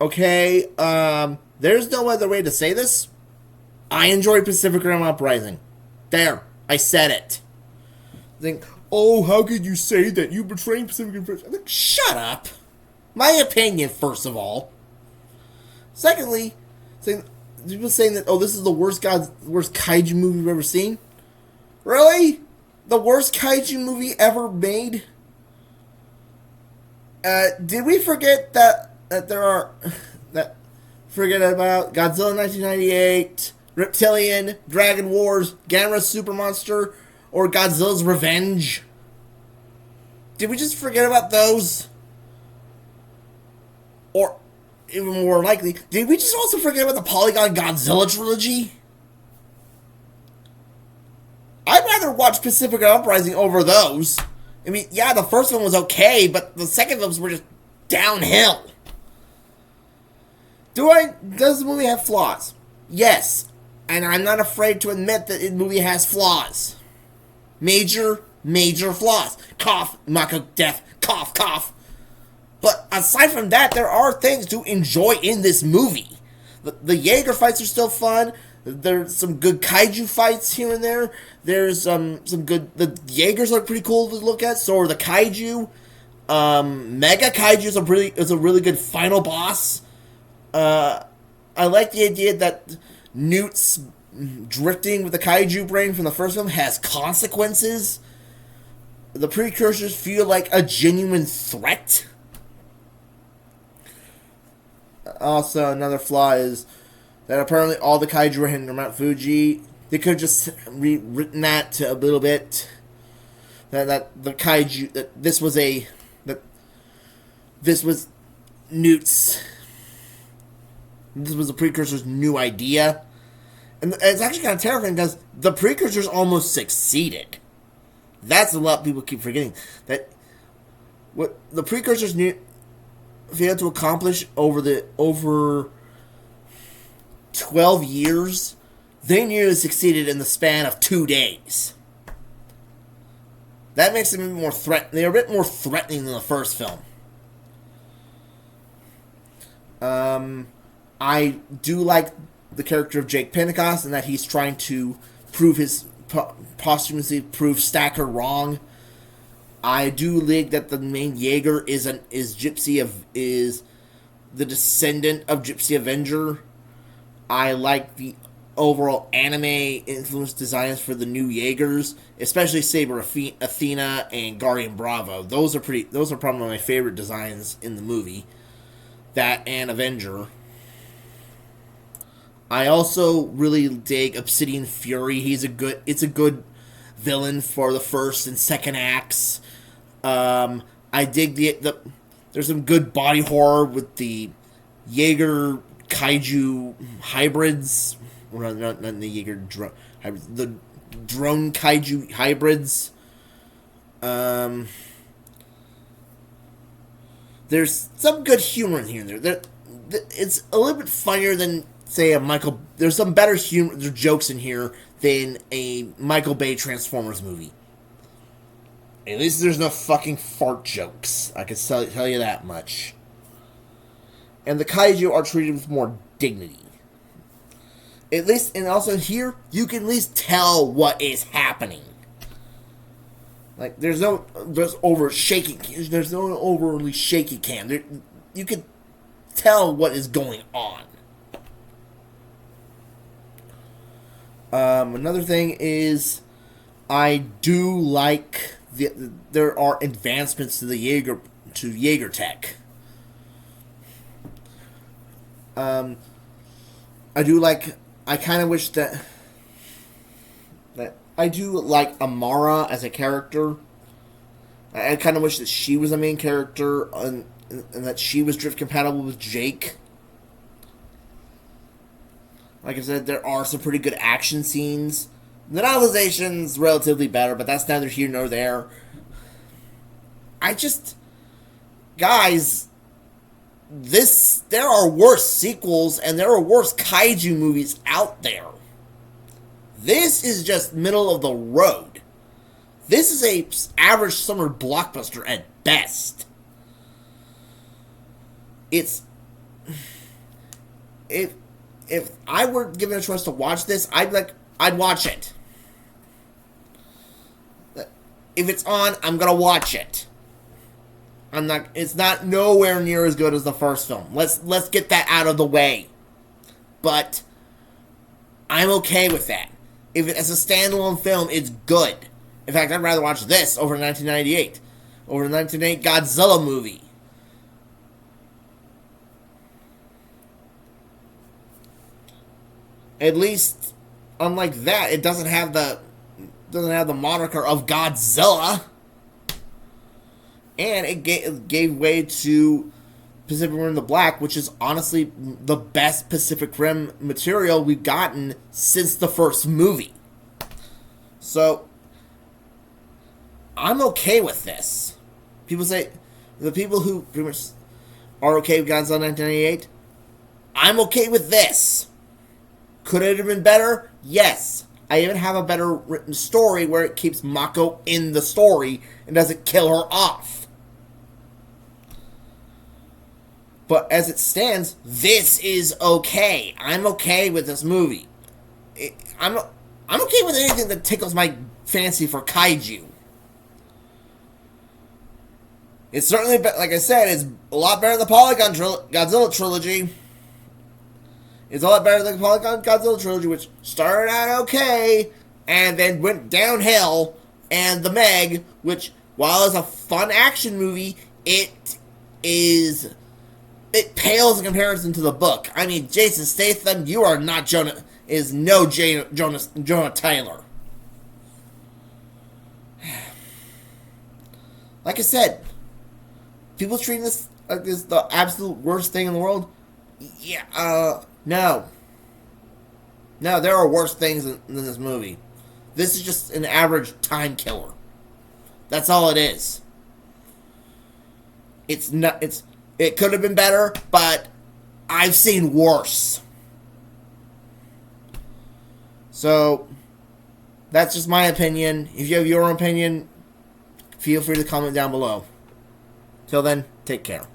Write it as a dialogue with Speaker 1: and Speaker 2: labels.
Speaker 1: Okay, there's no other way to say this. I enjoy Pacific Rim Uprising. There, I said it. Think, oh, how could you say that? You betraying Pacific Rim first? Like, shut up. My opinion, first of all. Secondly, people saying that, oh, this is the worst kaiju movie we've ever seen. Really? The worst kaiju movie ever made? Did we forget that there are that forget about Godzilla 1998, Reptilian, Dragon Wars, Gamera Super Monster, or Godzilla's Revenge? Did we just forget about those? Or even more likely, did we just also forget about the Polygon Godzilla trilogy? I'd rather watch Pacific Uprising over those. I mean, yeah, the first one was okay, but the second ones were just downhill. Does the movie have flaws? Yes. And I'm not afraid to admit that the movie has flaws. Major flaws. Cough, Mako death, cough, cough. But aside from that, there are things to enjoy in this movie. The Jaeger fights are still fun. There's some good kaiju fights here and there. There's some good. The Jaegers are pretty cool to look at. So are the kaiju. Mega Kaiju is a really good final boss. I like the idea that Newt's drifting with the kaiju brain from the first film has consequences. The precursors feel like a genuine threat. Also, another flaw is that apparently all the kaiju are hidden in Mount Fuji. They could have just rewritten that to a little bit. That the kaiju that this was Newt's. This was the precursor's new idea, and it's actually kind of terrifying because the precursors almost succeeded. That's a lot people keep forgetting. That what the precursors failed to accomplish over 12 years, they nearly succeeded in the span of 2 days. That makes them a bit more they're a bit more threatening than the first film. I do like the character of Jake Pentecost and that he's trying to posthumously prove Stacker wrong. I do like that the main Jaeger is the descendant of Gypsy Avenger. I like the overall anime influence designs for the new Jaegers, especially Saber Athena and Guardian Bravo. Those are probably my favorite designs in the movie. That and Avenger. I also really dig Obsidian Fury. It's a good villain for the first and second acts. I dig there's some good body horror with the Jaeger kaiju hybrids. Well, not the Jaeger hybrids. The drone kaiju hybrids. There's some good humor in here. It's a little bit funnier than, say, a Michael. There's some better humor, jokes in here than a Michael Bay Transformers movie. At least there's no fucking fart jokes. I can tell you that much. And the kaiju are treated with more dignity. At least, and also here, you can at least tell what is happening. Like, there's no overly shaky cam. You can tell what is going on. Another thing is, I do like there are advancements to the Jaeger tech. I kind of wish that I do like Amara as a character. I kind of wish that she was the main character and that she was drift compatible with Jake. Like I said, there are some pretty good action scenes. The novelization's relatively better, but that's neither here nor there. Guys, there are worse sequels and there are worse kaiju movies out there. This is just middle of the road. This is a average summer blockbuster at best. It's if I were given a choice to watch this, I'd watch it. If it's on, I'm gonna watch it. I'm not. It's not nowhere near as good as the first film. Let's get that out of the way. But I'm okay with that. If it, as a standalone film, it's good. In fact, I'd rather watch this over 1998, over the 1998 Godzilla movie. At least, unlike that, it doesn't have the moniker of Godzilla, and it gave way to Pacific Rim: The Black, which is honestly the best Pacific Rim material we've gotten since the first movie. So, I'm okay with this. People say, the people who pretty much are okay with Godzilla 1998, I'm okay with this. Could it have been better? Yes. I even have a better written story where it keeps Mako in the story and doesn't kill her off. But as it stands, this is okay. I'm okay with this movie. I'm okay with anything that tickles my fancy for kaiju. It's certainly, like I said, it's a lot better than the Polygon Godzilla trilogy. It's a lot better than the Polygon Godzilla trilogy, which started out okay and then went downhill. And the Meg, which, while it's a fun action movie, it pales in comparison to the book. I mean, Jason Statham, you are not Jonah Taylor. Like I said, people treating this like this the absolute worst thing in the world. Yeah, no. No, there are worse things than this movie. This is just an average time killer. That's all it is. It's not. It could have been better, but I've seen worse. So that's just my opinion. If you have your own opinion, feel free to comment down below. Till then, take care.